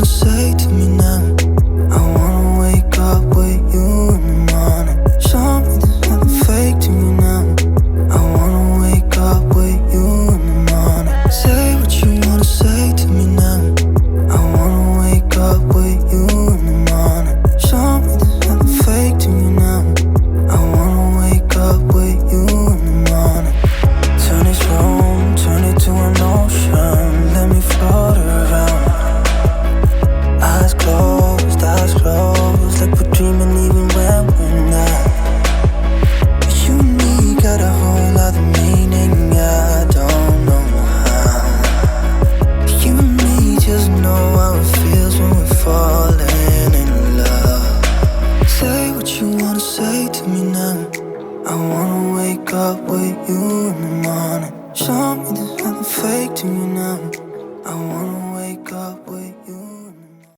wanna say to me now? I wanna wake up with you in the morning. Show me there's nothing fake to me now. I wanna wake up with you in the morning. Say what you wanna say to me now. I wanna wake up with you in the morning. Show me there's nothing fake to me now. I wanna wake up with you in the morning. Turn this room, turn it to an ocean. Let me float around. Eyes closed, like we're dreaming even when we're not. You and me got a whole other meaning, I don't know how. You and me just know how it feels when we're falling in love. Say what you wanna say to me now. I wanna wake up with you in the morning. Show me there's nothing fake to me now. I wanna wake up with